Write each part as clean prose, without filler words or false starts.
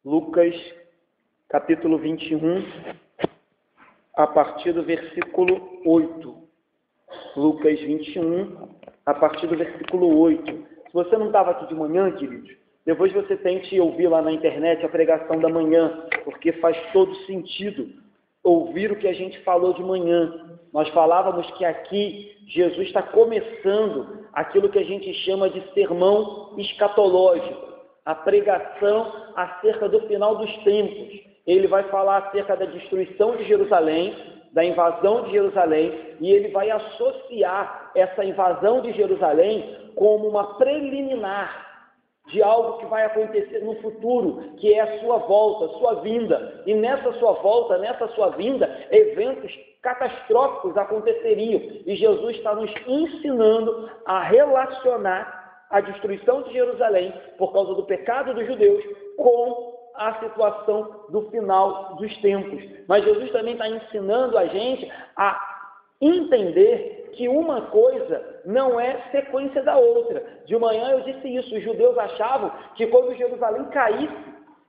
Lucas, capítulo 21, a partir do versículo 8. Lucas 21, a partir do versículo 8. Se você não estava aqui de manhã, queridos, depois você tente ouvir lá na internet a pregação da manhã, porque faz todo sentido ouvir o que a gente falou de manhã. Nós falávamos que aqui Jesus está começando aquilo que a gente chama de sermão escatológico, a pregação acerca do final dos tempos. Ele vai falar acerca da destruição de Jerusalém, da invasão de Jerusalém, e ele vai associar essa invasão de Jerusalém como uma preliminar de algo que vai acontecer no futuro, que é a sua volta, a sua vinda. E nessa sua volta, nessa sua vinda, eventos catastróficos aconteceriam. E Jesus está nos ensinando a relacionar a destruição de Jerusalém, por causa do pecado dos judeus, com a situação do final dos tempos. Mas Jesus também está ensinando a gente a entender que uma coisa não é sequência da outra. De manhã eu disse isso, os judeus achavam que quando Jerusalém caísse,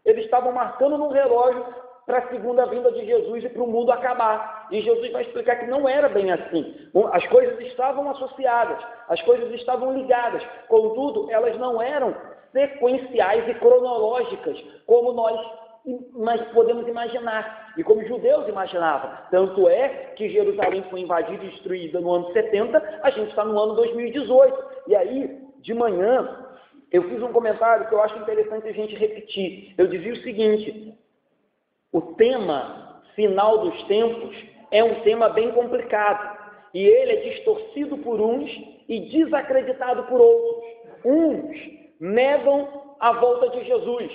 eles estavam marcando num relógio para a segunda vinda de Jesus e para o mundo acabar. E Jesus vai explicar que não era bem assim. As coisas estavam associadas, as coisas estavam ligadas, contudo, elas não eram sequenciais e cronológicas, como nós podemos imaginar, e como os judeus imaginavam. Tanto é que Jerusalém foi invadida e destruída no ano 70, a gente está no ano 2018. E aí, de manhã, eu fiz um comentário que eu acho interessante a gente repetir. Eu dizia o seguinte: o tema final dos tempos é um tema bem complicado, e ele é distorcido por uns e desacreditado por outros. Uns negam a volta de Jesus,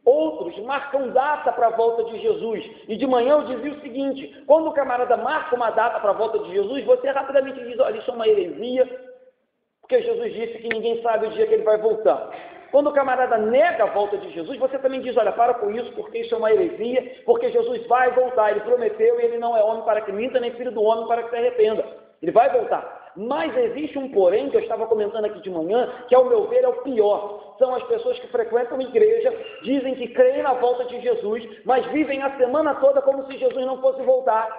outros marcam data para a volta de Jesus. E de manhã eu dizia o seguinte: quando o camarada marca uma data para a volta de Jesus, você rapidamente diz: olha, isso é uma heresia, porque Jesus disse que ninguém sabe o dia que ele vai voltar. Quando o camarada nega a volta de Jesus, você também diz: olha, para com isso, porque isso é uma heresia, porque Jesus vai voltar, ele prometeu, e ele não é homem para que minta, nem filho do homem para que se arrependa. Ele vai voltar. Mas existe um porém, que eu estava comentando aqui de manhã, que ao meu ver é o pior. São as pessoas que frequentam a igreja, dizem que creem na volta de Jesus, mas vivem a semana toda como se Jesus não fosse voltar.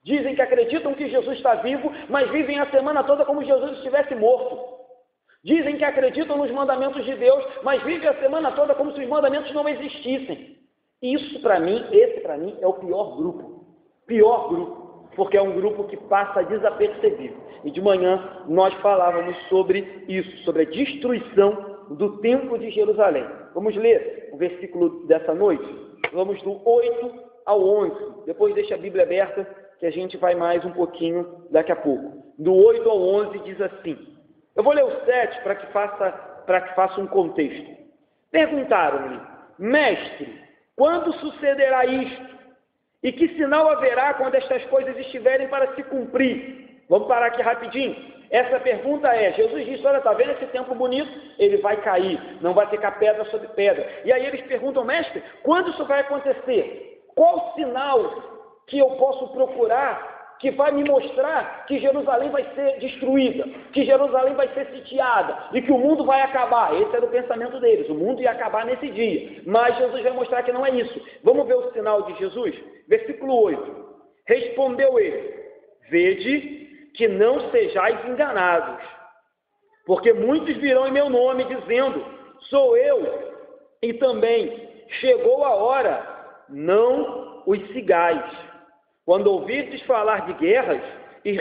Dizem que acreditam que Jesus está vivo, mas vivem a semana toda como se Jesus estivesse morto. Dizem que acreditam nos mandamentos de Deus, mas vivem a semana toda como se os mandamentos não existissem. Isso para mim, esse para mim é o pior grupo. Pior grupo, porque é um grupo que passa desapercebido. E de manhã nós falávamos sobre isso, sobre a destruição do templo de Jerusalém. Vamos ler o versículo dessa noite? Vamos do 8 ao 11. Depois deixa a Bíblia aberta, que a gente vai mais um pouquinho daqui a pouco. Do 8 ao 11 diz assim. Eu vou ler o 7 para que faça um contexto. Perguntaram-lhe: mestre, quando sucederá isto? E que sinal haverá quando estas coisas estiverem para se cumprir? Vamos parar aqui rapidinho. Essa pergunta é: Jesus disse, olha, está vendo esse templo bonito? Ele vai cair, não vai ficar pedra sobre pedra. E aí eles perguntam: mestre, quando isso vai acontecer? Qual sinal que eu posso procurar que vai me mostrar que Jerusalém vai ser destruída, que Jerusalém vai ser sitiada e que o mundo vai acabar? Esse era o pensamento deles, o mundo ia acabar nesse dia. Mas Jesus vai mostrar que não é isso. Vamos ver o sinal de Jesus? Versículo 8. Respondeu ele: vede que não sejais enganados, porque muitos virão em meu nome dizendo, sou eu, e também chegou a hora, não os sigais. Quando ouvirdes falar de guerras e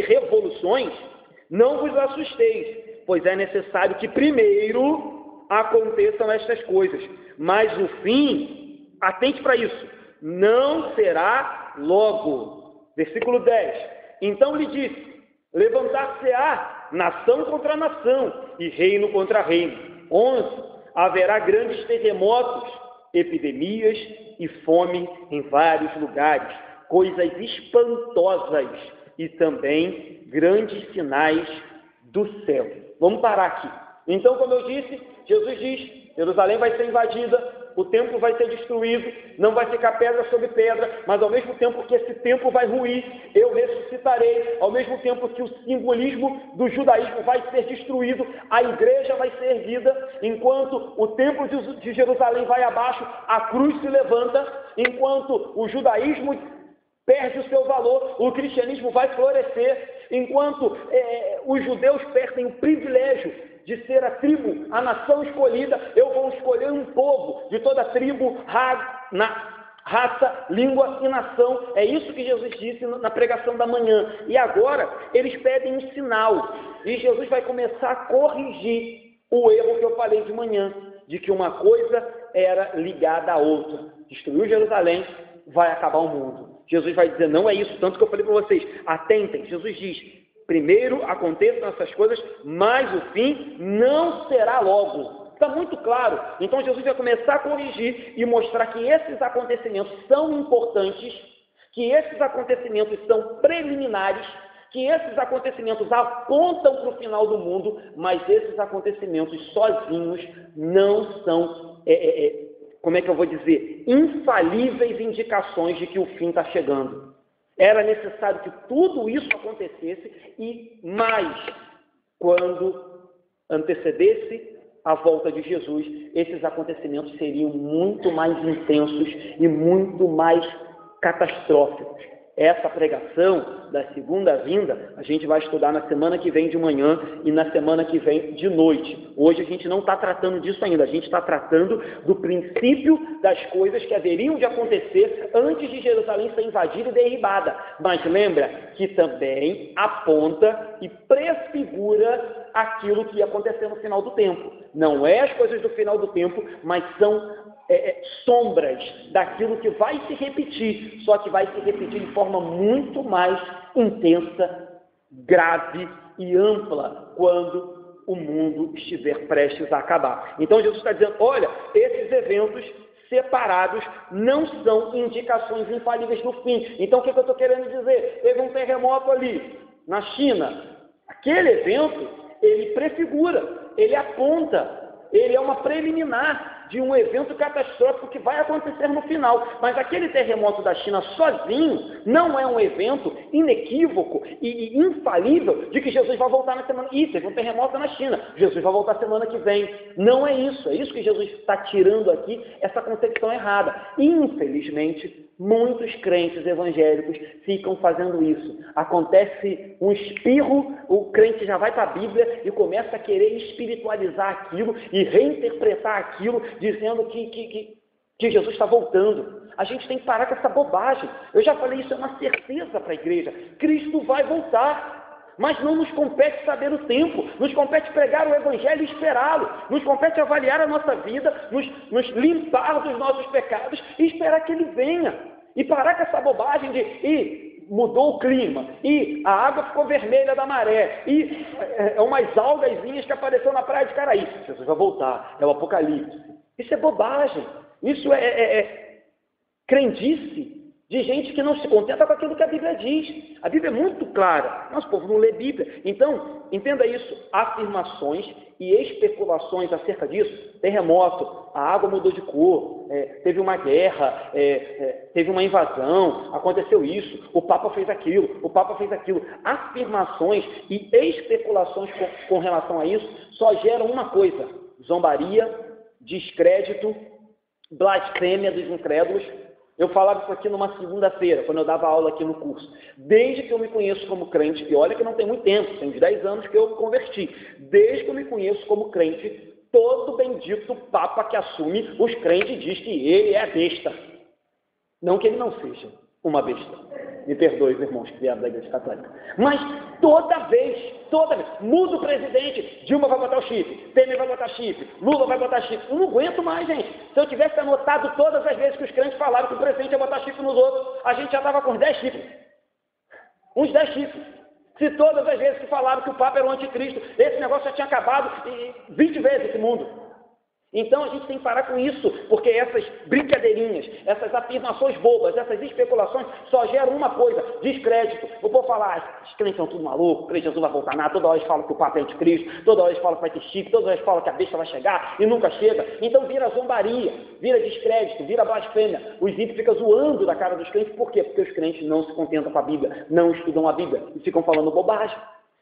revoluções, não vos assusteis, pois é necessário que primeiro aconteçam estas coisas. Mas o fim, atente para isso, não será logo. Versículo 10. Então lhe disse: levantar-se-á nação contra nação e reino contra reino. 11. Haverá grandes terremotos, epidemias e fome em vários lugares, coisas espantosas e também grandes sinais do céu. Vamos parar aqui. Então, como eu disse, Jesus diz: Jerusalém vai ser invadida, o templo vai ser destruído, não vai ficar pedra sobre pedra, mas ao mesmo tempo que esse templo vai ruir, eu ressuscitarei, ao mesmo tempo que o simbolismo do judaísmo vai ser destruído, a igreja vai ser erguida, enquanto o templo de Jerusalém vai abaixo, a cruz se levanta, enquanto o judaísmo perde o seu valor, o cristianismo vai florescer, enquanto os judeus perdem o privilégio de ser a tribo, a nação escolhida, eu vou escolher um povo de toda tribo, raça, língua e nação. É isso que Jesus disse na pregação da manhã. E agora, eles pedem um sinal. E Jesus vai começar a corrigir o erro que eu falei de manhã, de que uma coisa era ligada à outra. Destruiu Jerusalém, vai acabar o mundo. Jesus vai dizer, não é isso, tanto que eu falei para vocês, atentem, Jesus diz, primeiro aconteçam essas coisas, mas o fim não será logo. Está muito claro. Então Jesus vai começar a corrigir e mostrar que esses acontecimentos são importantes, que esses acontecimentos são preliminares, que esses acontecimentos apontam para o final do mundo, mas esses acontecimentos sozinhos não são, como é que eu vou dizer, infalíveis indicações de que o fim está chegando. Era necessário que tudo isso acontecesse e mais, quando antecedesse a volta de Jesus, esses acontecimentos seriam muito mais intensos e muito mais catastróficos. Essa pregação da segunda vinda, a gente vai estudar na semana que vem de manhã e na semana que vem de noite. Hoje a gente não está tratando disso ainda, a gente está tratando do princípio das coisas que haveriam de acontecer antes de Jerusalém ser invadida e derribada. Mas lembra que também aponta e prefigura aquilo que ia acontecer no final do tempo. Não é as coisas do final do tempo, mas são sombras daquilo que vai se repetir, só que vai se repetir de forma muito mais intensa, grave e ampla quando o mundo estiver prestes a acabar. Então Jesus está dizendo, olha, esses eventos separados não são indicações infalíveis do fim. Então o que eu estou querendo dizer? Teve um terremoto ali na China. Aquele evento, ele prefigura, ele aponta, ele é uma preliminar de um evento catastrófico que vai acontecer no final. Mas aquele terremoto da China sozinho não é um evento inequívoco e infalível de que Jesus vai voltar na semana. Ih, teve um terremoto na China, Jesus vai voltar semana que vem. Não é isso que Jesus está tirando aqui, essa concepção errada. Infelizmente, muitos crentes evangélicos ficam fazendo isso. Acontece um espirro, o crente já vai para a Bíblia e começa a querer espiritualizar aquilo e reinterpretar aquilo, dizendo que Jesus está voltando. A gente tem que parar com essa bobagem. Eu já falei, isso é uma certeza para a igreja. Cristo vai voltar. Mas não nos compete saber o tempo, nos compete pregar o Evangelho e esperá-lo, nos compete avaliar a nossa vida, nos limpar dos nossos pecados e esperar que Ele venha. E parar com essa bobagem de mudou o clima, e a água ficou vermelha da maré, e umas algazinhas que apareceu na praia de Caraí. Jesus vai voltar, é o Apocalipse. Isso é bobagem, isso é crendice de gente que não se contenta com aquilo que a Bíblia diz. A Bíblia é muito clara, nosso povo não lê Bíblia. Então, entenda isso, afirmações e especulações acerca disso, terremoto, a água mudou de cor, teve uma guerra, teve uma invasão, aconteceu isso, o Papa fez aquilo, o Papa fez aquilo. Afirmações e especulações com relação a isso só geram uma coisa, zombaria, descrédito, blasfêmia dos incrédulos. Eu falava isso aqui numa segunda-feira, quando eu dava aula aqui no curso. Desde que eu me conheço como crente, e olha que não tem muito tempo, tem uns 10 anos que eu converti. Desde que eu me conheço como crente, todo bendito Papa que assume os crentes diz que ele é besta. Não que ele não seja uma besta. Me perdoe, irmãos que vieram da Igreja Católica. Mas toda vez, muda o presidente, Dilma vai botar o chip, Temer vai botar chip, Lula vai botar chip. Eu não aguento mais, gente. Se eu tivesse anotado todas as vezes que os crentes falaram que o presidente ia botar chip nos outros, a gente já estava com 10 chifres. Uns 10 chifres. Se todas as vezes que falaram que o Papa era o anticristo, esse negócio já tinha acabado 20 vezes esse mundo. Então a gente tem que parar com isso, porque essas brincadeirinhas, essas afirmações bobas, essas especulações só geram uma coisa: descrédito. O povo fala, os crentes são tudo maluco, crente Jesus vai voltar nada, toda hora eles falam que o Papa é anticristo, toda hora eles falam que vai ter chifre, toda hora eles falam que a besta vai chegar e nunca chega. Então vira zombaria, vira descrédito, vira blasfêmia. Os ímpios ficam zoando da cara dos crentes. Por quê? Porque os crentes não se contentam com a Bíblia, não estudam a Bíblia e ficam falando bobagem.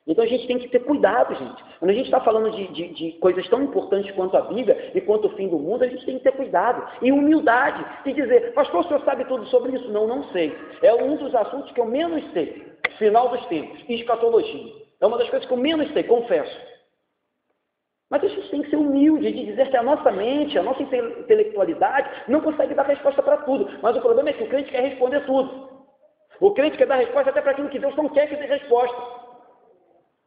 Então a gente tem que ter cuidado, gente. Quando a gente está falando de coisas tão importantes quanto a Bíblia e quanto o fim do mundo, a gente tem que ter cuidado e humildade. E dizer, pastor, o senhor sabe tudo sobre isso? Não, não sei. É um dos assuntos que eu menos sei. Final dos tempos, escatologia. É uma das coisas que eu menos sei, confesso. Mas a gente tem que ser humilde de dizer que a nossa mente, a nossa intelectualidade não consegue dar resposta para tudo. Mas o problema é que o crente quer responder tudo. O crente quer dar resposta até para aquilo que Deus não quer que dê resposta.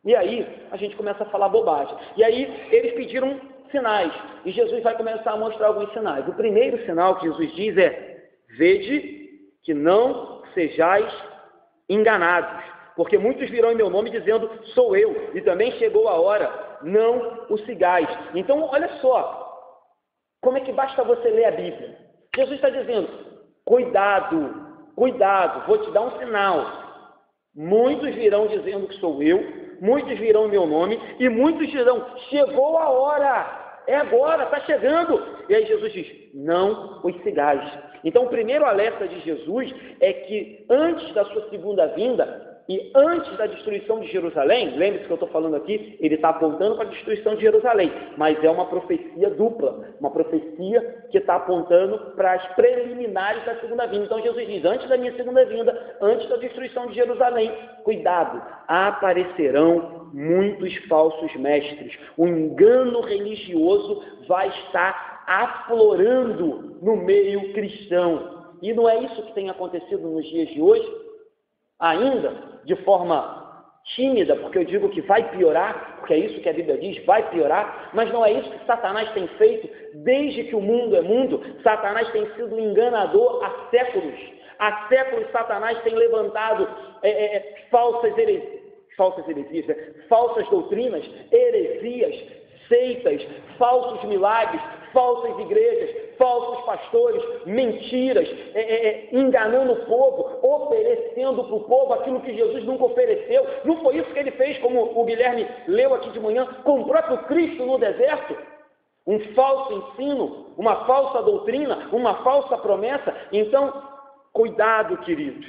E aí, a gente começa a falar bobagem. E aí, eles pediram sinais. E Jesus vai começar a mostrar alguns sinais. O primeiro sinal que Jesus diz é: vede que não sejais enganados. Porque muitos virão em meu nome dizendo, sou eu. E também chegou a hora, não o sigais. Então, olha só. Como é que basta você ler a Bíblia? Jesus está dizendo, cuidado, cuidado, vou te dar um sinal. Muitos virão dizendo que sou eu. Muitos virão em meu nome, e muitos dirão, chegou a hora, é agora, está chegando. E aí Jesus diz, não os sigais. Então o primeiro alerta de Jesus é que antes da sua segunda vinda, e antes da destruição de Jerusalém, lembre-se que eu estou falando aqui, ele está apontando para a destruição de Jerusalém, mas é uma profecia dupla, uma profecia que está apontando para as preliminares da segunda vinda. Então Jesus diz, antes da minha segunda vinda, antes da destruição de Jerusalém, cuidado, aparecerão muitos falsos mestres, o engano religioso vai estar aflorando no meio cristão. E não é isso que tem acontecido nos dias de hoje? Ainda de forma tímida, porque eu digo que vai piorar, porque é isso que a Bíblia diz, vai piorar, mas não é isso que Satanás tem feito desde que o mundo é mundo. Satanás tem sido enganador há séculos. Há séculos Satanás tem levantado falsas heresias, falsas doutrinas, heresias, seitas, falsos milagres, falsas igrejas, falsos pastores, mentiras, enganando o povo, oferecendo para o povo aquilo que Jesus nunca ofereceu. Não foi isso que ele fez, como o Guilherme leu aqui de manhã, com o próprio Cristo no deserto? Um falso ensino, uma falsa doutrina, uma falsa promessa. Então, cuidado, queridos.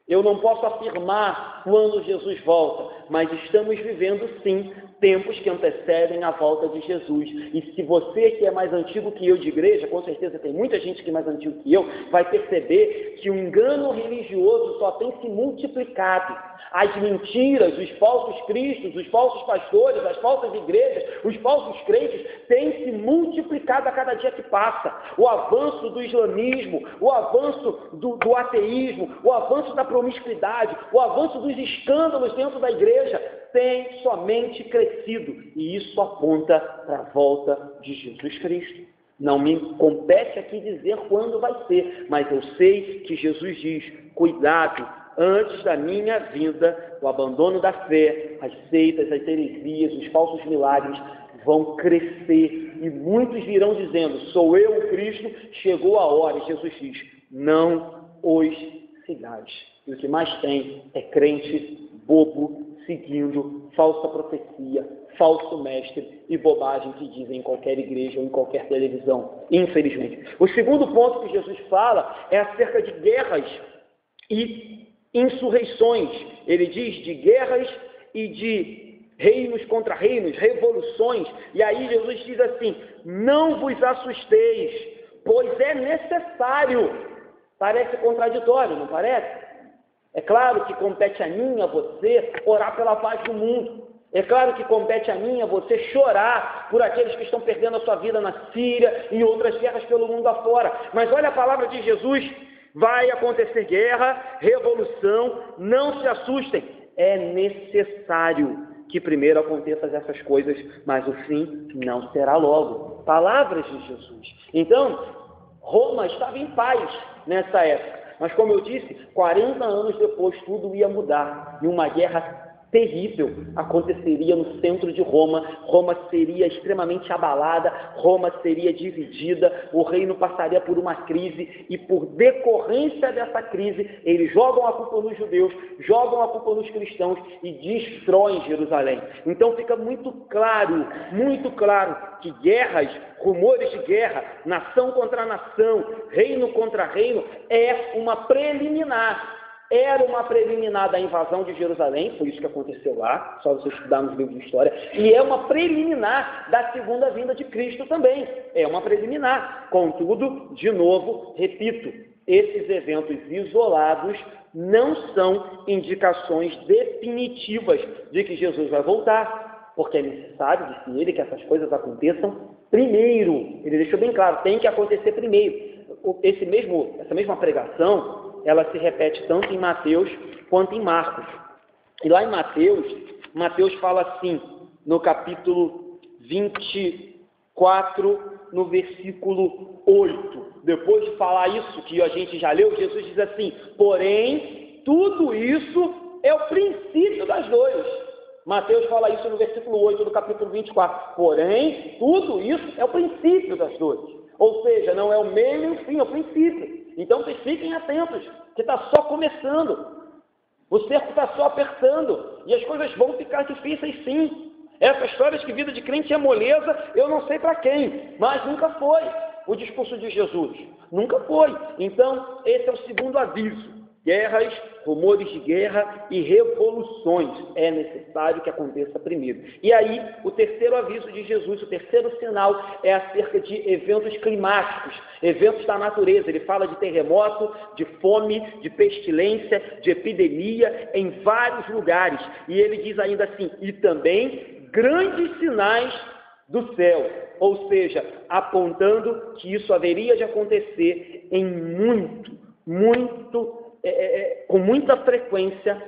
Eu não posso afirmar quando Jesus volta, mas estamos vivendo, sim, tempos que antecedem a volta de Jesus. E se você que é mais antigo que eu de igreja, com certeza tem muita gente que é mais antigo que eu, vai perceber que o engano religioso só tem se multiplicado. As mentiras, os falsos cristos, os falsos pastores, as falsas igrejas, os falsos crentes têm se multiplicado a cada dia que passa. O avanço do islamismo, o avanço do ateísmo, o avanço da promiscuidade, o avanço dos escândalos dentro da igreja tem somente crescido. E isso aponta para a volta de Jesus Cristo. Não me compete aqui dizer quando vai ser, mas eu sei que Jesus diz, cuidado, antes da minha vinda, o abandono da fé, as seitas, as heresias, os falsos milagres vão crescer. E muitos virão dizendo, sou eu o Cristo, chegou a hora. E Jesus diz, não os sigais. E o que mais tem é crente bobo, seguindo falsa profecia, falso mestre e bobagem que dizem em qualquer igreja ou em qualquer televisão, infelizmente. O segundo ponto que Jesus fala é acerca de guerras e insurreições. Ele diz de guerras e de reinos contra reinos, revoluções. E aí Jesus diz assim, não vos assusteis, pois é necessário. Parece contraditório, não parece? É claro que compete a mim, a você, orar pela paz do mundo. É claro que compete a mim, a você, chorar por aqueles que estão perdendo a sua vida na Síria e em outras guerras pelo mundo afora. Mas olha a palavra de Jesus, vai acontecer guerra, revolução, não se assustem. É necessário que primeiro aconteçam essas coisas, mas o fim não será logo. Palavras de Jesus. Então, Roma estava em paz nessa época. Mas como eu disse, 40 anos depois tudo ia mudar. E uma guerra terrível aconteceria no centro de Roma. Roma seria extremamente abalada, Roma seria dividida, o reino passaria por uma crise, e por decorrência dessa crise, eles jogam a culpa nos judeus, jogam a culpa nos cristãos e destroem Jerusalém. Então fica muito claro que guerras, rumores de guerra, nação contra nação, reino contra reino, é uma preliminar. Era uma preliminar da invasão de Jerusalém, foi isso que aconteceu lá, só você estudar nos livros de história, e é uma preliminar da segunda vinda de Cristo também, é uma preliminar. Contudo, de novo, repito, esses eventos isolados não são indicações definitivas de que Jesus vai voltar, porque é necessário, disse ele, que essas coisas aconteçam primeiro. Ele deixou bem claro, tem que acontecer primeiro. Essa mesma pregação, ela se repete tanto em Mateus quanto em Marcos. E lá em Mateus fala assim, no capítulo 24, no versículo 8. Depois de falar isso que a gente já leu, Jesus diz assim: porém, tudo isso é o princípio das dores. Mateus fala isso no versículo 8 do capítulo 24. Porém, tudo isso é o princípio das dores. Ou seja, não é o meio e o fim, é o princípio. Então vocês fiquem atentos, que está só começando. O cerco está só apertando. E as coisas vão ficar difíceis sim. Essa história de que vida de crente é moleza, eu não sei para quem, mas nunca foi o discurso de Jesus. Nunca foi. Então, esse é o segundo aviso. Guerras, rumores de guerra e revoluções. É necessário que aconteça primeiro. E aí, o terceiro aviso de Jesus, o terceiro sinal é acerca de eventos climáticos, eventos da natureza. Ele fala de terremoto, de fome, de pestilência, de epidemia em vários lugares. E ele diz ainda assim, e também grandes sinais do céu. Ou seja, apontando que isso haveria de acontecer com muita frequência,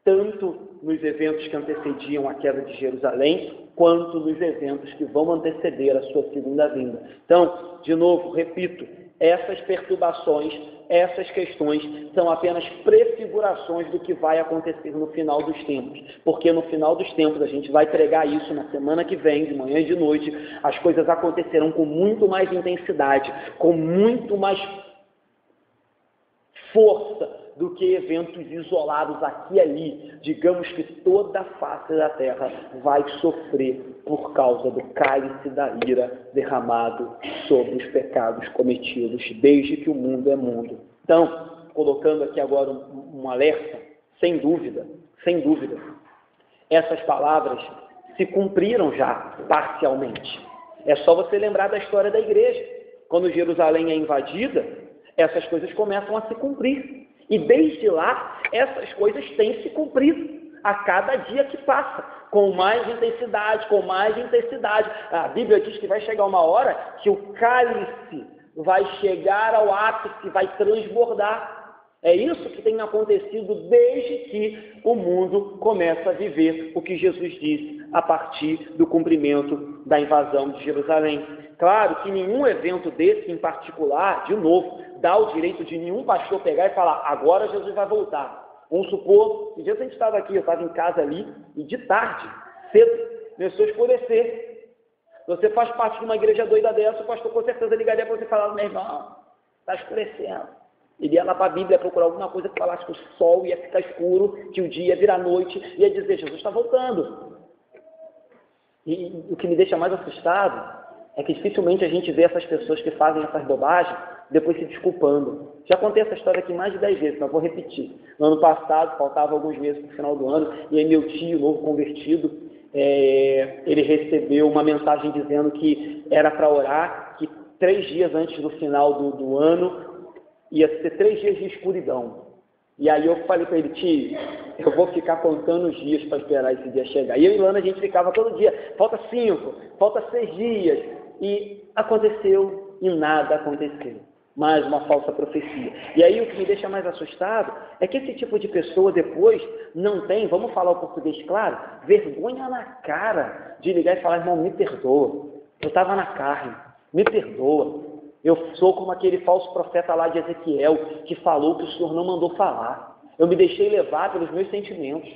tanto nos eventos que antecediam a queda de Jerusalém, quanto nos eventos que vão anteceder a sua segunda vinda. Então, de novo, repito, essas perturbações, essas questões são apenas prefigurações do que vai acontecer no final dos tempos, porque no final dos tempos, a gente vai pregar isso na semana que vem, de manhã e de noite, as coisas acontecerão com muito mais intensidade, com muito mais força do que eventos isolados aqui e ali. Digamos que toda a face da terra vai sofrer por causa do cálice da ira derramado sobre os pecados cometidos desde que o mundo é mundo. Então, colocando aqui agora um alerta, sem dúvida, essas palavras se cumpriram já parcialmente. É só você lembrar da história da igreja. Quando Jerusalém é invadida, essas coisas começam a se cumprir. E desde lá, essas coisas têm se cumprido a cada dia que passa, com mais intensidade. A Bíblia diz que vai chegar uma hora que o cálice vai chegar ao ápice, vai transbordar. É isso que tem acontecido desde que o mundo começa a viver o que Jesus disse a partir do cumprimento da invasão de Jerusalém. Claro que nenhum evento desse em particular, de novo, dá o direito de nenhum pastor pegar e falar, agora Jesus vai voltar. Vamos supor, que dia a gente estava aqui, eu estava em casa ali, e de tarde, cedo, começou a escurecer. Você faz parte de uma igreja doida dessa, o pastor com certeza ligaria para você e falar, meu irmão, está escurecendo. Ele ia lá para a Bíblia procurar alguma coisa que falasse que o sol ia ficar escuro, que o dia ia virar noite, e ia dizer, Jesus está voltando. E o que me deixa mais assustado é que dificilmente a gente vê essas pessoas que fazem essas bobagens depois se desculpando. Já contei essa história aqui mais de 10 vezes, mas vou repetir. No ano passado, faltava alguns meses para o final do ano, e aí meu tio, novo convertido, ele recebeu uma mensagem dizendo que era para orar, que 3 dias antes do final do ano ia ser 3 dias de escuridão. E aí eu falei para ele, tio, eu vou ficar contando os dias para esperar esse dia chegar. E eu e Lana, a gente ficava todo dia, falta 5, falta 6 dias. E aconteceu e nada aconteceu. Mais uma falsa profecia. E aí o que me deixa mais assustado é que esse tipo de pessoa depois não tem, vamos falar o português claro, vergonha na cara de ligar e falar, irmão, me perdoa. Eu estava na carne, me perdoa. Eu sou como aquele falso profeta lá de Ezequiel, que falou que o Senhor não mandou falar. Eu me deixei levar pelos meus sentimentos.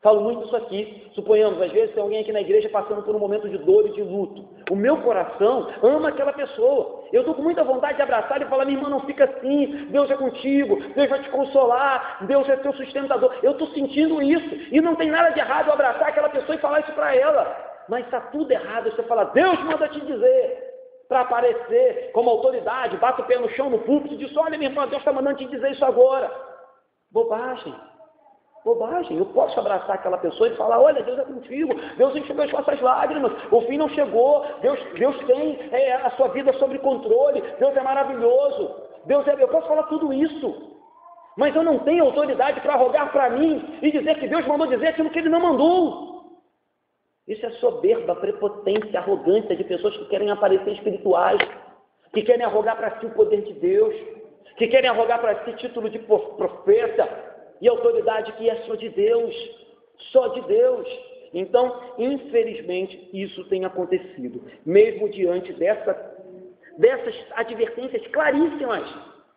Falo muito isso aqui. Suponhamos, às vezes tem alguém aqui na igreja passando por um momento de dor e de luto. O meu coração ama aquela pessoa. Eu estou com muita vontade de abraçar e falar: minha irmã, não fica assim, Deus é contigo, Deus vai te consolar, Deus é teu sustentador. Eu estou sentindo isso. E não tem nada de errado eu abraçar aquela pessoa e falar isso para ela. Mas está tudo errado você falar: Deus manda te dizer. Para aparecer como autoridade, bate o pé no chão, no púlpito, e diz: olha, minha irmã, Deus está mandando te dizer isso agora. Bobagem. Bobagem. Eu posso abraçar aquela pessoa e falar: olha, Deus é contigo, Deus enxugou as vossas lágrimas, o fim não chegou, Deus tem a sua vida sob controle, Deus é maravilhoso, eu posso falar tudo isso, mas eu não tenho autoridade para rogar para mim e dizer que Deus mandou dizer aquilo que Ele não mandou. Isso é soberba, prepotência, arrogância de pessoas que querem aparecer espirituais, que querem arrogar para si o poder de Deus, que querem arrogar para si título de profeta e autoridade que é só de Deus, só de Deus. Então, infelizmente, isso tem acontecido, mesmo diante dessas advertências claríssimas.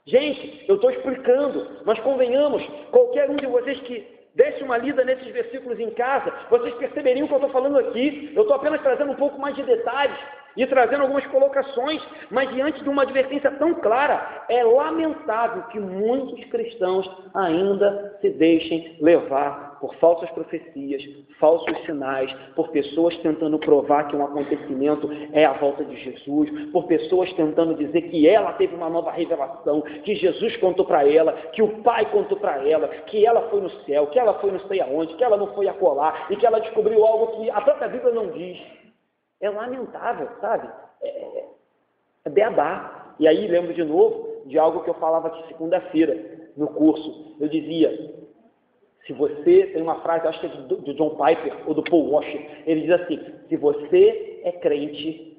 Gente, eu estou explicando, mas convenhamos, qualquer um de vocês que desse uma lida nesses versículos em casa, vocês perceberiam o que eu estou falando aqui. Eu estou apenas trazendo um pouco mais de detalhes e trazendo algumas colocações, mas diante de uma advertência tão clara, é lamentável que muitos cristãos ainda se deixem levar por falsas profecias, falsos sinais, por pessoas tentando provar que um acontecimento é a volta de Jesus, por pessoas tentando dizer que ela teve uma nova revelação, que Jesus contou para ela, que o Pai contou para ela, que ela foi no céu, que ela foi não sei aonde, que ela não foi acolá, e que ela descobriu algo que a própria Bíblia não diz. É lamentável, sabe? É beabá. E aí lembro de novo de algo que eu falava aqui segunda-feira no curso. Eu dizia: se você, tem uma frase, acho que é do John Piper ou do Paul Washer, ele diz assim: se você é crente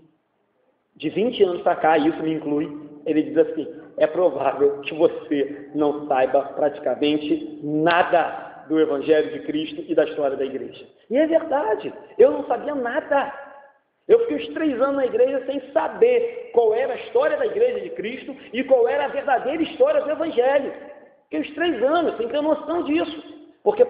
de 20 anos para cá, e isso me inclui, ele diz assim: é provável que você não saiba praticamente nada do Evangelho de Cristo e da história da igreja. E é verdade, eu não sabia nada. Eu fiquei os 3 anos na igreja sem saber qual era a história da igreja de Cristo e qual era a verdadeira história do Evangelho. Fiquei os 3 anos sem ter noção disso. Porque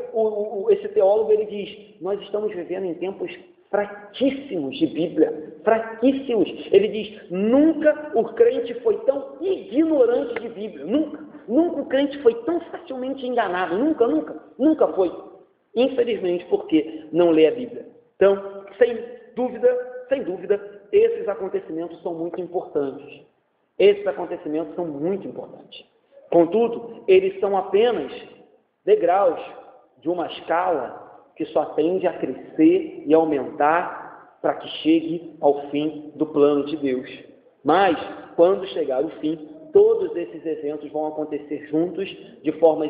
esse teólogo, ele diz: nós estamos vivendo em tempos fraquíssimos de Bíblia, fraquíssimos. Ele diz: nunca o crente foi tão ignorante de Bíblia, nunca o crente foi tão facilmente enganado, nunca foi. Infelizmente, porque não lê a Bíblia. Então, sem dúvida, esses acontecimentos são muito importantes. Contudo, eles são apenas degraus de uma escala que só tende a crescer e aumentar para que chegue ao fim do plano de Deus. Mas, quando chegar o fim, todos esses eventos vão acontecer juntos de forma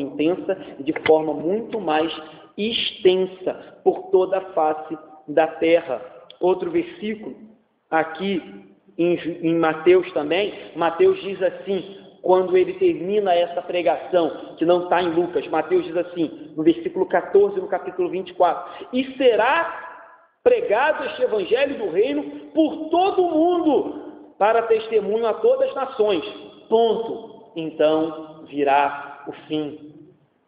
intensa e de forma muito mais extensa por toda a face da terra. Outro versículo, aqui em Mateus também, Mateus diz assim, quando ele termina essa pregação, que não está em Lucas, Mateus diz assim, no versículo 14, no capítulo 24, e será pregado este evangelho do reino por todo o mundo, para testemunho a todas as nações. Ponto. Então virá o fim.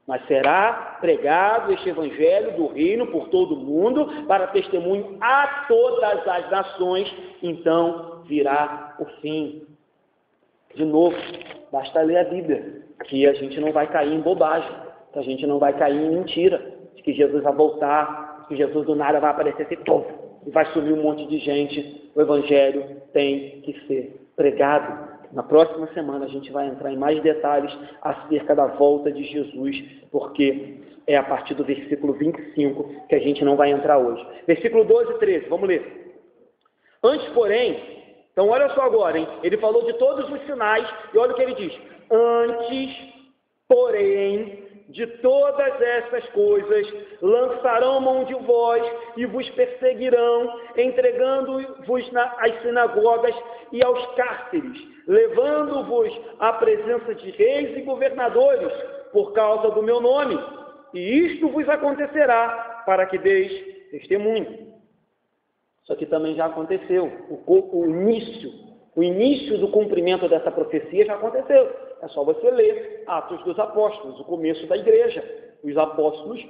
Mas será pregado este evangelho do reino por todo o mundo, para testemunho a todas as nações, então virá o fim. De novo, basta ler a Bíblia, que a gente não vai cair em bobagem, que a gente não vai cair em mentira, de que Jesus vai voltar, que Jesus do nada vai aparecer assim, e vai sumir um monte de gente. O evangelho tem que ser pregado. Na próxima semana a gente vai entrar em mais detalhes acerca da volta de Jesus, porque é a partir do versículo 25 que a gente não vai entrar hoje. Versículo 12 e 13, vamos ler. Antes, porém, então olha só agora, hein? Ele falou de todos os sinais, e olha o que ele diz. Antes, porém, de todas essas coisas, lançarão mão de vós e vos perseguirão, entregando-vos às sinagogas e aos cárceres, levando-vos à presença de reis e governadores, por causa do meu nome. E isto vos acontecerá, para que deis testemunho. Isso aqui também já aconteceu. O início do cumprimento dessa profecia já aconteceu. É só você ler Atos dos Apóstolos, o começo da igreja. Os apóstolos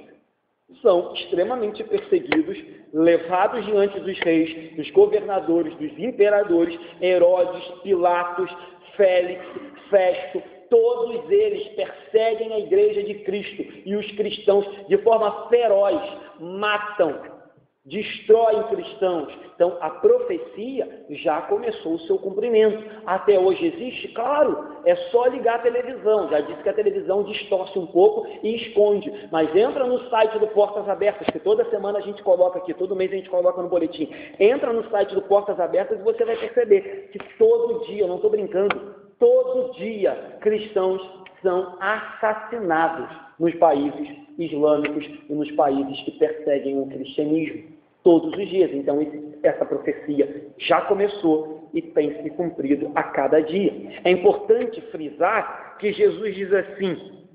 são extremamente perseguidos, levados diante dos reis, dos governadores, dos imperadores, Herodes, Pilatos, Félix, Festo. Todos eles perseguem a igreja de Cristo e os cristãos de forma feroz, matam, destroem cristãos. Então, a profecia já começou o seu cumprimento. Até hoje existe? Claro, é só ligar a televisão. Já disse que a televisão distorce um pouco e esconde. Mas entra no site do Portas Abertas, que toda semana a gente coloca aqui, todo mês a gente coloca no boletim. Entra no site do Portas Abertas e você vai perceber que todo dia, eu não estou brincando, todo dia cristãos são assassinados nos países islâmicos e nos países que perseguem o cristianismo. Todos os dias. Então, essa profecia já começou e tem se cumprido a cada dia. É importante frisar que Jesus diz assim: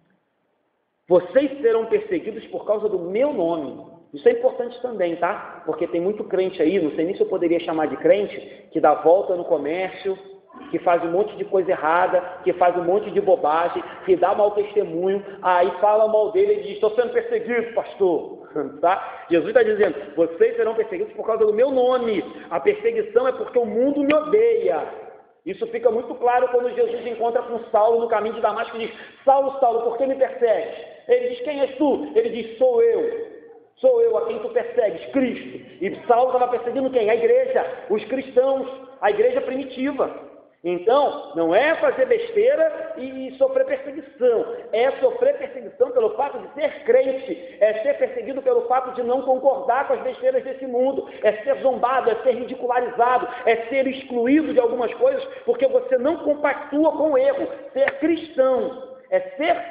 vocês serão perseguidos por causa do meu nome. Isso é importante também, tá? Porque tem muito crente aí, não sei nem se eu poderia chamar de crente, que dá volta no comércio, que faz um monte de coisa errada, que faz um monte de bobagem, que dá mau testemunho, aí fala mal dele e diz: estou sendo perseguido, pastor. Tá? Jesus está dizendo: vocês serão perseguidos por causa do meu nome. A perseguição é porque o mundo me odeia. Isso fica muito claro quando Jesus encontra com Saulo no caminho de Damasco e diz: Saulo, Saulo, por que me persegues? Ele diz: quem és tu? Ele diz: sou eu. Sou eu a quem tu persegues, Cristo. E Saulo estava perseguindo quem? A igreja, os cristãos, a igreja primitiva. Então, não é fazer besteira e sofrer perseguição. É sofrer perseguição pelo fato de ser crente. É ser perseguido pelo fato de não concordar com as besteiras desse mundo. É ser zombado, é ser ridicularizado, é ser excluído de algumas coisas porque você não compactua com o erro. Ser cristão é ser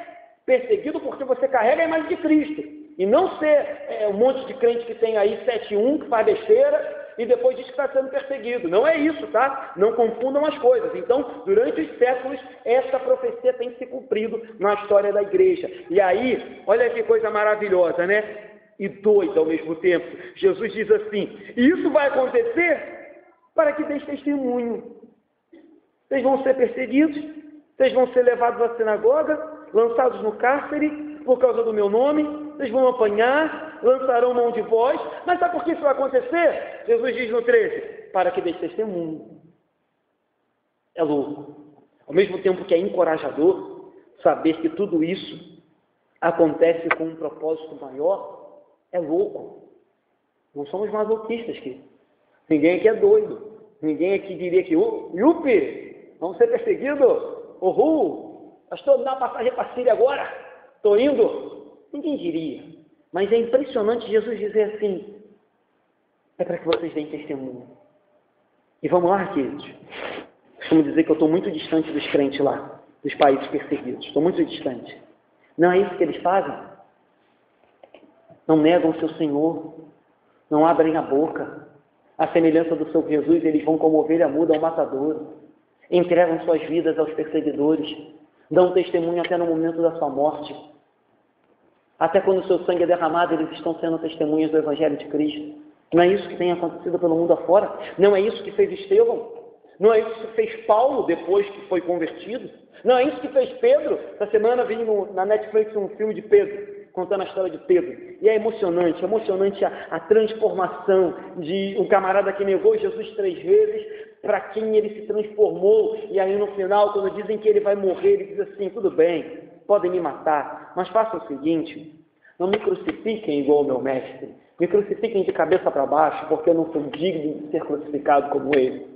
perseguido porque você carrega a imagem de Cristo. E não ser um monte de crente que tem aí 7-1, que faz besteira e depois diz que está sendo perseguido. Não é isso, tá? Não confundam as coisas. Então, durante os séculos, essa profecia tem se cumprido na história da igreja. E aí, olha que coisa maravilhosa, né? E doida ao mesmo tempo. Jesus diz assim: e isso vai acontecer para que deis testemunho. Vocês vão ser perseguidos, vocês vão ser levados à sinagoga, lançados no cárcere por causa do meu nome, vocês vão apanhar, lançarão mão de vós. Mas sabe por que isso vai acontecer? Jesus diz no 13: para que deis testemunho. É louco. Ao mesmo tempo que é encorajador saber que tudo isso acontece com um propósito maior, é louco. Não somos masoquistas aqui. Ninguém aqui é doido. Ninguém aqui diria que, Yupi, vamos ser perseguidos? Pastor, me dá uma passagem para a Síria agora. Estou indo. Ninguém diria. Mas é impressionante Jesus dizer assim: é para que vocês deem testemunho. E vamos lá, queridos. Costumo dizer que eu estou muito distante dos crentes lá, dos países perseguidos. Estou muito distante. Não é isso que eles fazem? Não negam o seu Senhor. Não abrem a boca. À semelhança do seu Jesus, eles vão como ovelha muda ao matadouro. Entregam suas vidas aos perseguidores. Dão testemunho até no momento da sua morte. Até quando o seu sangue é derramado, eles estão sendo testemunhas do Evangelho de Cristo. Não é isso que tem acontecido pelo mundo afora? Não é isso que fez Estevão? Não é isso que fez Paulo depois que foi convertido? Não é isso que fez Pedro? Essa semana vi na Netflix um filme de Pedro, contando a história de Pedro. E é emocionante a transformação de um camarada que negou Jesus 3 vezes, para quem ele se transformou. E aí no final, quando dizem que ele vai morrer, ele diz assim: tudo bem, podem me matar, mas façam o seguinte: não me crucifiquem igual o meu mestre, me crucifiquem de cabeça para baixo, porque eu não sou digno de ser crucificado como ele.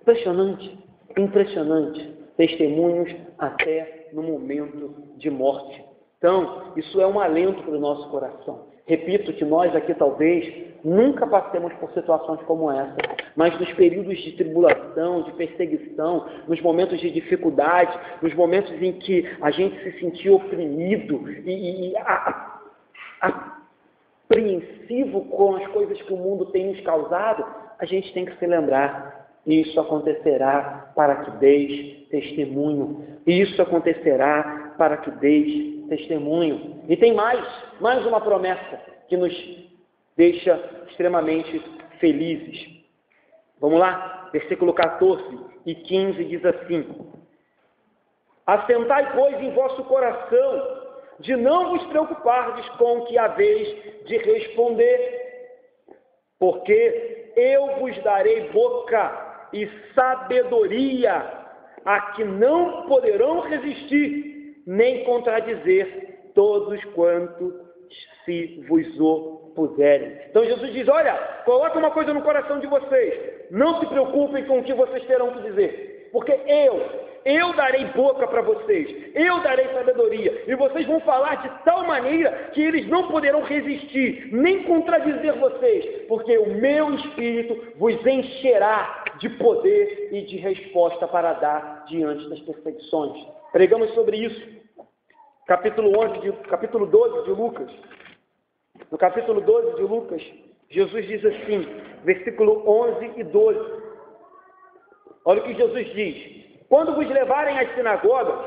Impressionante, impressionante. Testemunhos até no momento de morte. Então, isso é um alento para o nosso coração. Repito que nós aqui talvez nunca passemos por situações como essa, mas nos períodos de tribulação, de perseguição, nos momentos de dificuldade, nos momentos em que a gente se sentiu oprimido e apreensivo com as coisas que o mundo tem nos causado, a gente tem que se lembrar: isso acontecerá para que deis testemunho. Isso acontecerá para que deis testemunho. E tem mais uma promessa que nos deixa extremamente felizes. Vamos lá? Versículo 14 e 15 diz assim: assentai, pois, em vosso coração de não vos preocupardes com o que haveis de responder, porque eu vos darei boca e sabedoria a que não poderão resistir, nem contradizer todos quantos se vos opuserem. Então Jesus diz, olha, coloca uma coisa no coração de vocês, não se preocupem com o que vocês terão que dizer, porque eu darei boca para vocês, eu darei sabedoria, e vocês vão falar de tal maneira que eles não poderão resistir, nem contradizer vocês, porque o meu Espírito vos encherá de poder e de resposta para dar diante das perseguições. Pregamos sobre isso. Capítulo 12 de Lucas. No capítulo 12 de Lucas, Jesus diz assim, versículo 11 e 12. Olha o que Jesus diz. Quando vos levarem às sinagogas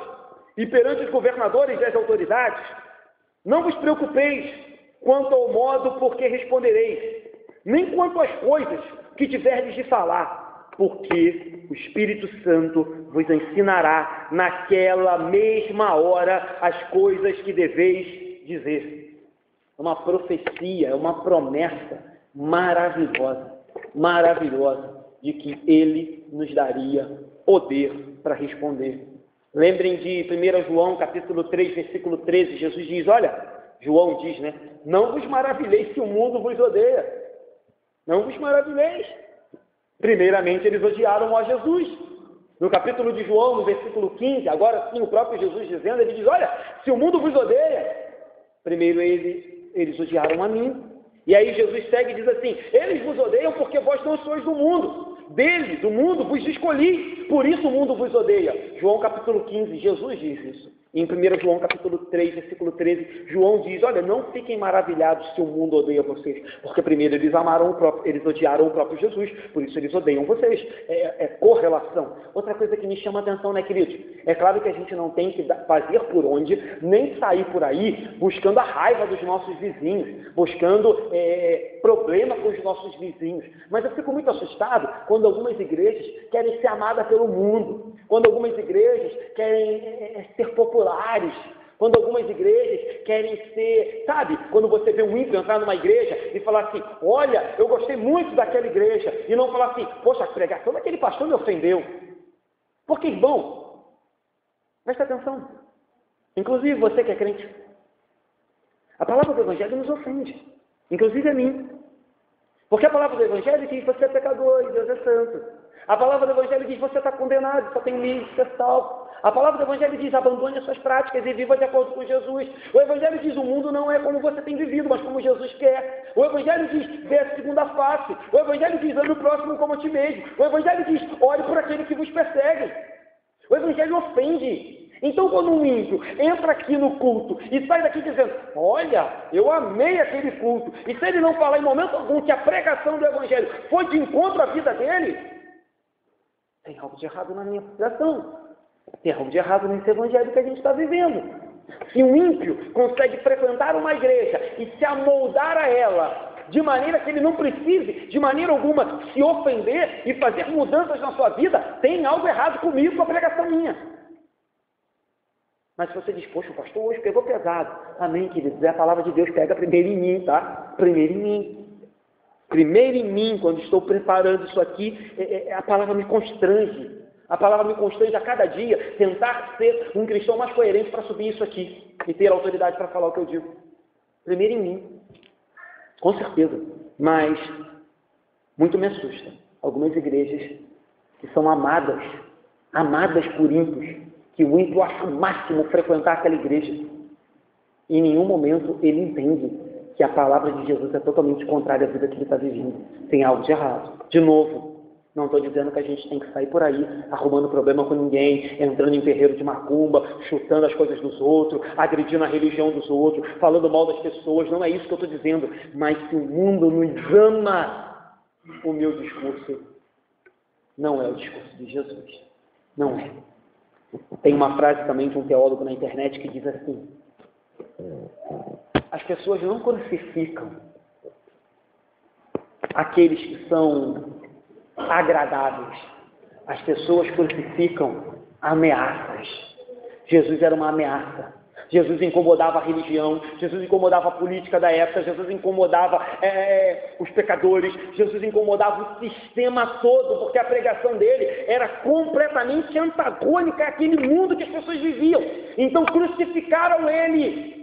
e perante os governadores e as autoridades, não vos preocupeis quanto ao modo por que respondereis, nem quanto às coisas que tiverdes de falar, porque o Espírito Santo vos ensinará naquela mesma hora as coisas que deveis dizer. É uma profecia, é uma promessa maravilhosa, de que Ele nos daria poder para responder. Lembrem de 1 João, capítulo 3, versículo 13, Jesus diz, olha, João diz, né? Não vos maravilheis se o mundo vos odeia. Não vos maravilheis. Primeiramente, eles odiaram a Jesus. No capítulo de João, no versículo 15, agora sim, o próprio Jesus dizendo, ele diz, olha, se o mundo vos odeia, primeiro eles odiaram a mim. E aí Jesus segue e diz assim, eles vos odeiam porque vós não sois do mundo. Dele, do mundo, vos escolhi, por isso o mundo vos odeia. João capítulo 15, Jesus diz isso. Em 1 João capítulo 3, versículo 13, João diz, olha, não fiquem maravilhados se o mundo odeia vocês, porque primeiro eles odiaram o próprio Jesus, por isso eles odeiam vocês. É correlação. Outra coisa que me chama a atenção, né, queridos? É claro que a gente não tem que fazer por onde, nem sair por aí buscando a raiva dos nossos vizinhos, buscando problema com os nossos vizinhos. Mas eu fico muito assustado quando algumas igrejas querem ser amadas pelo mundo, quando algumas igrejas querem ser populares, quando algumas igrejas querem ser, sabe, quando você vê um ímpio entrar numa igreja e falar assim, olha, eu gostei muito daquela igreja, e não falar assim, poxa, a pregação daquele pastor me ofendeu. Porque, irmão, presta atenção, inclusive você que é crente, a palavra do Evangelho nos ofende, inclusive a mim, porque a palavra do Evangelho diz, você é pecador e Deus é santo. A palavra do Evangelho diz, você está condenado, só tem livre, você é salvo. A palavra do Evangelho diz, abandone as suas práticas e viva de acordo com Jesus. O Evangelho diz, o mundo não é como você tem vivido, mas como Jesus quer. O Evangelho diz, dê a segunda face. O Evangelho diz, ame o próximo como a ti mesmo. O Evangelho diz, ore por aquele que vos persegue. O Evangelho ofende. Então, quando um ímpio entra aqui no culto e sai daqui dizendo, olha, eu amei aquele culto, e se ele não falar em momento algum que a pregação do Evangelho foi de encontro à vida dele, tem algo de errado na minha pregação. Tem algo de errado nesse Evangelho que a gente está vivendo. Se um ímpio consegue frequentar uma igreja e se amoldar a ela, de maneira que ele não precise, de maneira alguma, se ofender e fazer mudanças na sua vida, tem algo errado comigo, com a pregação minha. Mas se você diz, poxa, o pastor hoje pegou pesado. Amém, queridos? É a palavra de Deus, pega primeiro em mim, tá? Primeiro em mim. Primeiro em mim, quando estou preparando isso aqui, a palavra me constrange. A palavra me constrange a cada dia tentar ser um cristão mais coerente para subir isso aqui e ter autoridade para falar o que eu digo. Primeiro em mim. Com certeza. Mas muito me assusta algumas igrejas que são amadas por ímpios, que o ímpio acha o máximo frequentar aquela igreja. E em nenhum momento ele entende que a palavra de Jesus é totalmente contrária à vida que ele está vivendo. Tem algo de errado. De novo, não estou dizendo que a gente tem que sair por aí arrumando problema com ninguém, entrando em terreiro de macumba, chutando as coisas dos outros, agredindo a religião dos outros, falando mal das pessoas. Não é isso que eu estou dizendo. Mas se o mundo nos ama, o meu discurso não é o discurso de Jesus. Não é. Tem uma frase também de um teólogo na internet que diz assim, as pessoas não crucificam aqueles que são agradáveis. As pessoas crucificam ameaças. Jesus era uma ameaça. Jesus incomodava a religião, Jesus incomodava a política da época, Jesus incomodava os pecadores, Jesus incomodava o sistema todo, porque a pregação dele era completamente antagônica àquele mundo que as pessoas viviam. Então crucificaram ele.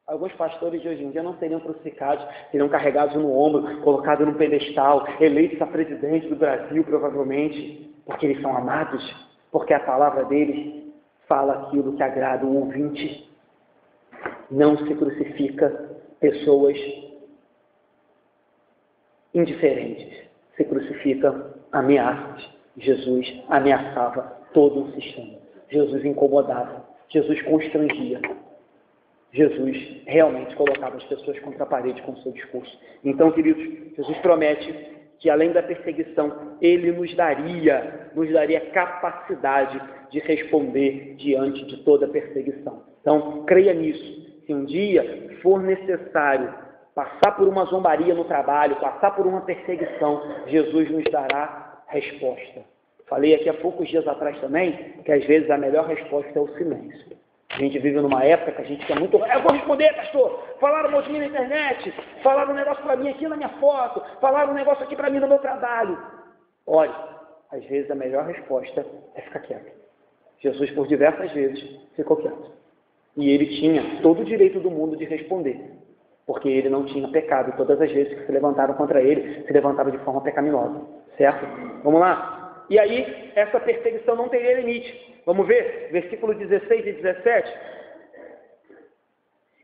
Alguns pastores de hoje em dia não seriam crucificados, seriam carregados no ombro, colocados num pedestal, eleitos a presidente do Brasil, provavelmente, porque eles são amados, porque a palavra deles fala aquilo que agrada o ouvinte. Não se crucifica pessoas indiferentes, se crucifica ameaças. Jesus ameaçava todo o sistema. Jesus incomodava, Jesus constrangia. Jesus realmente colocava as pessoas contra a parede com o seu discurso. Então, queridos, Jesus promete que além da perseguição, Ele nos daria capacidade de responder diante de toda perseguição. Então, creia nisso. Se um dia for necessário passar por uma zombaria no trabalho, passar por uma perseguição, Jesus nos dará resposta. Falei aqui há poucos dias atrás também, que às vezes a melhor resposta é o silêncio. A gente vive numa época que a gente quer muito... Eu vou responder, pastor! Falaram mal de mim na internet, falaram um negócio para mim aqui na minha foto, falaram um negócio aqui para mim no meu trabalho. Olha, às vezes a melhor resposta é ficar quieto. Jesus, por diversas vezes, ficou quieto. E ele tinha todo o direito do mundo de responder, porque ele não tinha pecado. E todas as vezes que se levantaram contra ele, se levantaram de forma pecaminosa. Certo? Vamos lá? E aí, essa perseguição não teria limite. Vamos ver? Versículo 16 e 17.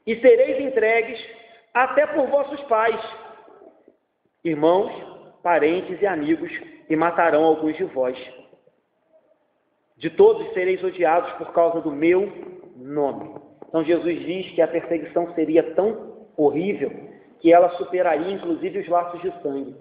E sereis entregues até por vossos pais, irmãos, parentes e amigos, e matarão alguns de vós. De todos sereis odiados por causa do meu nome. Então Jesus diz que a perseguição seria tão horrível que ela superaria inclusive os laços de sangue,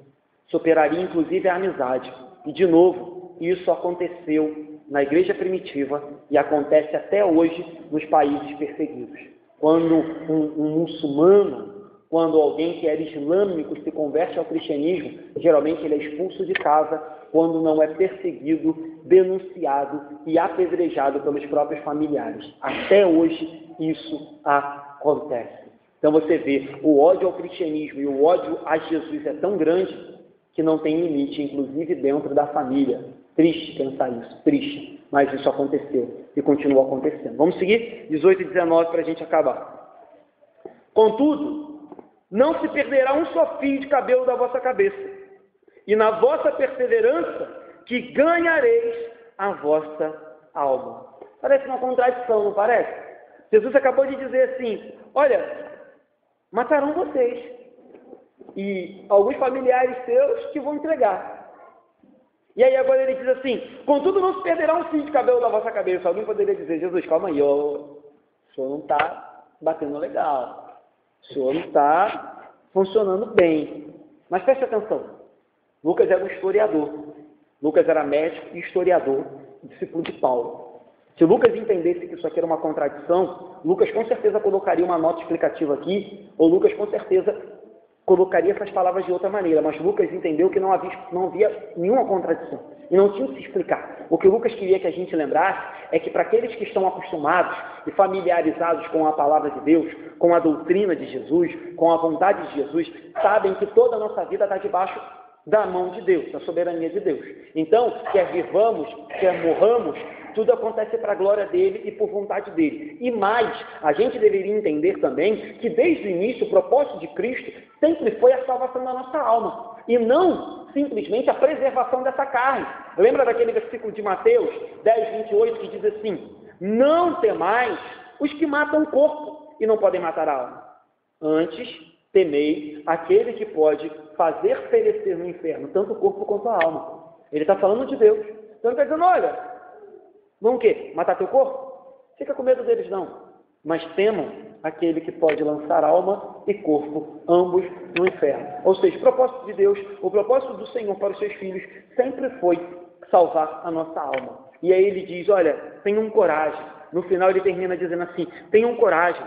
superaria inclusive a amizade. E de novo, isso aconteceu na igreja primitiva e acontece até hoje nos países perseguidos. Quando um muçulmano, quando alguém que era islâmico se converte ao cristianismo, geralmente ele é expulso de casa, quando não é perseguido, denunciado e apedrejado pelos próprios familiares. Até hoje isso acontece. Então você vê, o ódio ao cristianismo e o ódio a Jesus é tão grande que não tem limite, inclusive dentro da família. Triste pensar isso, triste, mas isso aconteceu e continua acontecendo. Vamos seguir? 18 e 19 para a gente acabar. Contudo, não se perderá um só fio de cabelo da vossa cabeça, e na vossa perseverança que ganhareis a vossa alma. Parece uma contradição, não parece? Jesus acabou de dizer assim, olha, matarão vocês, e alguns familiares seus que vão entregar. E aí agora ele diz assim, contudo não se perderá um fio de cabelo da vossa cabeça. Alguém poderia dizer, Jesus, calma aí, o senhor não está batendo legal, o senhor não está funcionando bem. Mas preste atenção, Lucas era um historiador, Lucas era médico e historiador, discípulo de Paulo. Se Lucas entendesse que isso aqui era uma contradição, Lucas com certeza colocaria uma nota explicativa aqui, ou Lucas com certeza colocaria essas palavras de outra maneira, mas Lucas entendeu que não havia nenhuma contradição, e não tinha que se explicar. O que Lucas queria que a gente lembrasse é que para aqueles que estão acostumados e familiarizados com a palavra de Deus, com a doutrina de Jesus, com a vontade de Jesus, sabem que toda a nossa vida está debaixo da mão de Deus, da soberania de Deus. Então, quer vivamos, quer morramos, tudo acontece para a glória dele e por vontade dele. E mais, a gente deveria entender também que desde o início o propósito de Cristo sempre foi a salvação da nossa alma, e não simplesmente a preservação dessa carne. Lembra daquele versículo de Mateus 10:28 que diz assim, não temais os que matam o corpo e não podem matar a alma. Antes, temei aquele que pode fazer perecer no inferno, tanto o corpo quanto a alma. Ele está falando de Deus. Então ele está dizendo, olha, vão o quê? Matar teu corpo? Fica com medo deles não. Mas temam aquele que pode lançar alma e corpo, ambos no inferno. Ou seja, o propósito de Deus, o propósito do Senhor para os seus filhos sempre foi salvar a nossa alma. E aí ele diz, olha, tenham coragem. No final ele termina dizendo assim, tenham coragem.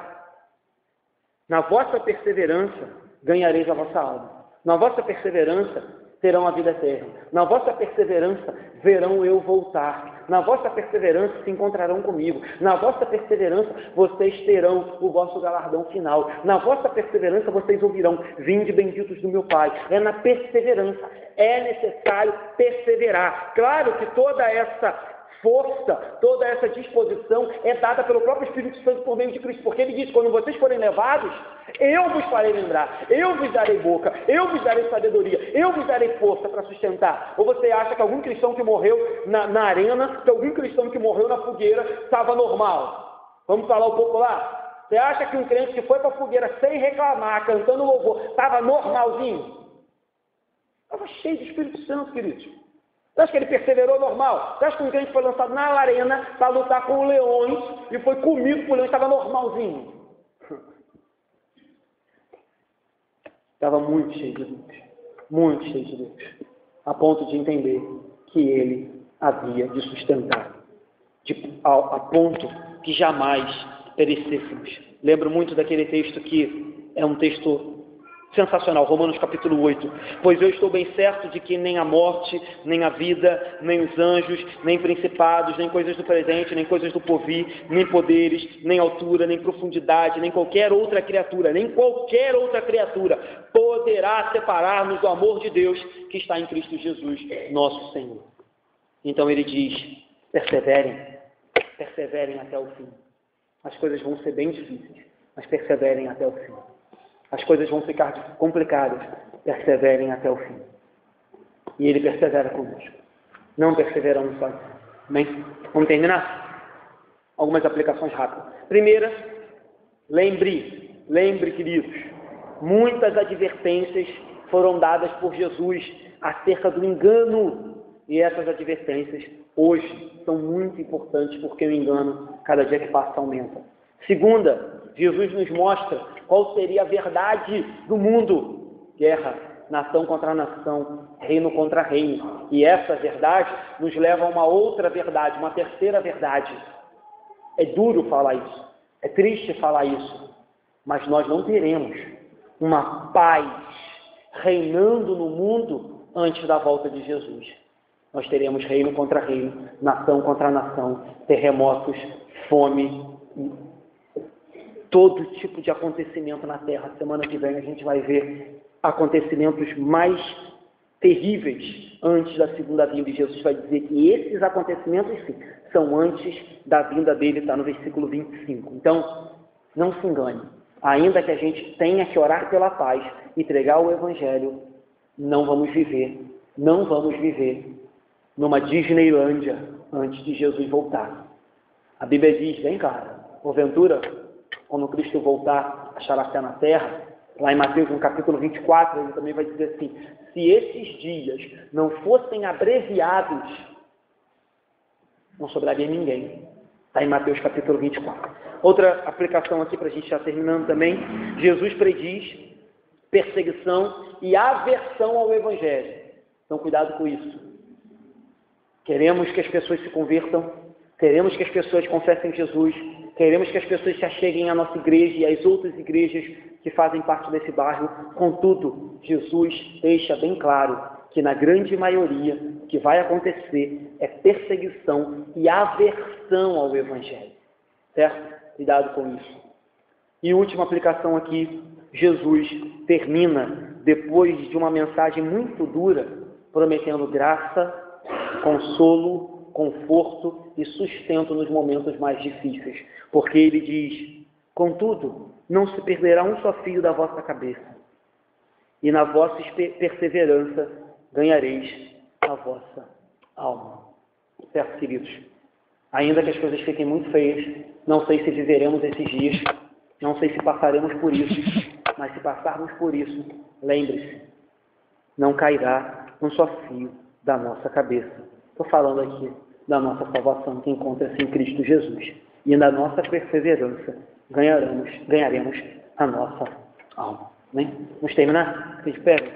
Na vossa perseverança ganhareis a vossa alma. Na vossa perseverança terão a vida eterna. Na vossa perseverança verão eu voltar. Na vossa perseverança se encontrarão comigo. Na vossa perseverança vocês terão o vosso galardão final. Na vossa perseverança vocês ouvirão: vinde benditos do meu Pai. É na perseverança. É necessário perseverar. Claro que toda essa força, toda essa disposição é dada pelo próprio Espírito Santo por meio de Cristo, porque ele diz: quando vocês forem levados, eu vos farei lembrar, eu vos darei boca, eu vos darei sabedoria, eu vos darei força para sustentar. Ou você acha que algum cristão que morreu na arena, que algum cristão que morreu na fogueira estava normal? Vamos falar um pouco lá? Você acha que um crente que foi para a fogueira sem reclamar, cantando louvor, estava normalzinho? Estava cheio de Espírito Santo, queridos. Você acha que ele perseverou normal? Você acha que um crente foi lançado na arena para lutar com leões e foi comido por leões, estava normalzinho? Estava muito cheio de Deus. Muito cheio de Deus. A ponto de entender que ele havia de sustentar. A ponto que jamais perecêssemos. Lembro muito daquele texto que é um texto sensacional, Romanos capítulo 8. Pois eu estou bem certo de que nem a morte, nem a vida, nem os anjos, nem principados, nem coisas do presente, nem coisas do porvir, nem poderes, nem altura, nem profundidade, nem qualquer outra criatura poderá separar-nos do amor de Deus que está em Cristo Jesus, nosso Senhor. Então ele diz: perseverem até o fim. As coisas vão ser bem difíceis, mas perseverem até o fim. As coisas vão ficar complicadas, perseverem até o fim. E ele persevera conosco. Não perseveramos só. Amém? Vamos terminar? Algumas aplicações rápidas. Primeira, lembre, queridos, muitas advertências foram dadas por Jesus acerca do engano. E essas advertências, hoje, são muito importantes, porque o engano, cada dia que passa, aumenta. Segunda, Jesus nos mostra qual seria a verdade do mundo: guerra, nação contra nação, reino contra reino. E essa verdade nos leva a uma outra verdade, uma terceira verdade. É duro falar isso, é triste falar isso, mas nós não teremos uma paz reinando no mundo antes da volta de Jesus. Nós teremos reino contra reino, nação contra nação, terremotos, fome, todo tipo de acontecimento na Terra. Semana que vem a gente vai ver acontecimentos mais terríveis antes da segunda vinda. E Jesus vai dizer que esses acontecimentos, sim, são antes da vinda dele, está no versículo 25. Então, não se engane. Ainda que a gente tenha que orar pela paz e pregar o Evangelho, não vamos viver numa Disneylândia antes de Jesus voltar. A Bíblia diz bem clara: porventura, quando Cristo voltar, achará fé na terra. Lá em Mateus, no capítulo 24, ele também vai dizer assim: se esses dias não fossem abreviados, não sobraria ninguém. Está em Mateus capítulo 24. Outra aplicação aqui, para a gente já terminando também: Jesus prediz perseguição e aversão ao Evangelho. Então, cuidado com isso. Queremos que as pessoas se convertam, queremos que as pessoas confessem Jesus, queremos que as pessoas se acheguem à nossa igreja e às outras igrejas que fazem parte desse bairro. Contudo, Jesus deixa bem claro que na grande maioria o que vai acontecer é perseguição e aversão ao Evangelho. Certo? Cuidado com isso. E última aplicação aqui: Jesus termina, depois de uma mensagem muito dura, prometendo graça, consolo, conforto e sustento nos momentos mais difíceis. Porque ele diz: contudo, não se perderá um só fio da vossa cabeça, e na vossa perseverança ganhareis a vossa alma. Certo, queridos? Ainda que as coisas fiquem muito feias, não sei se viveremos esses dias, não sei se passaremos por isso, mas se passarmos por isso, lembre-se, não cairá um só fio da nossa cabeça. Estou falando aqui da nossa salvação que encontra-se em Cristo Jesus. E na nossa perseverança ganharemos a nossa alma. Amém? Vamos terminar? Vocês esperem.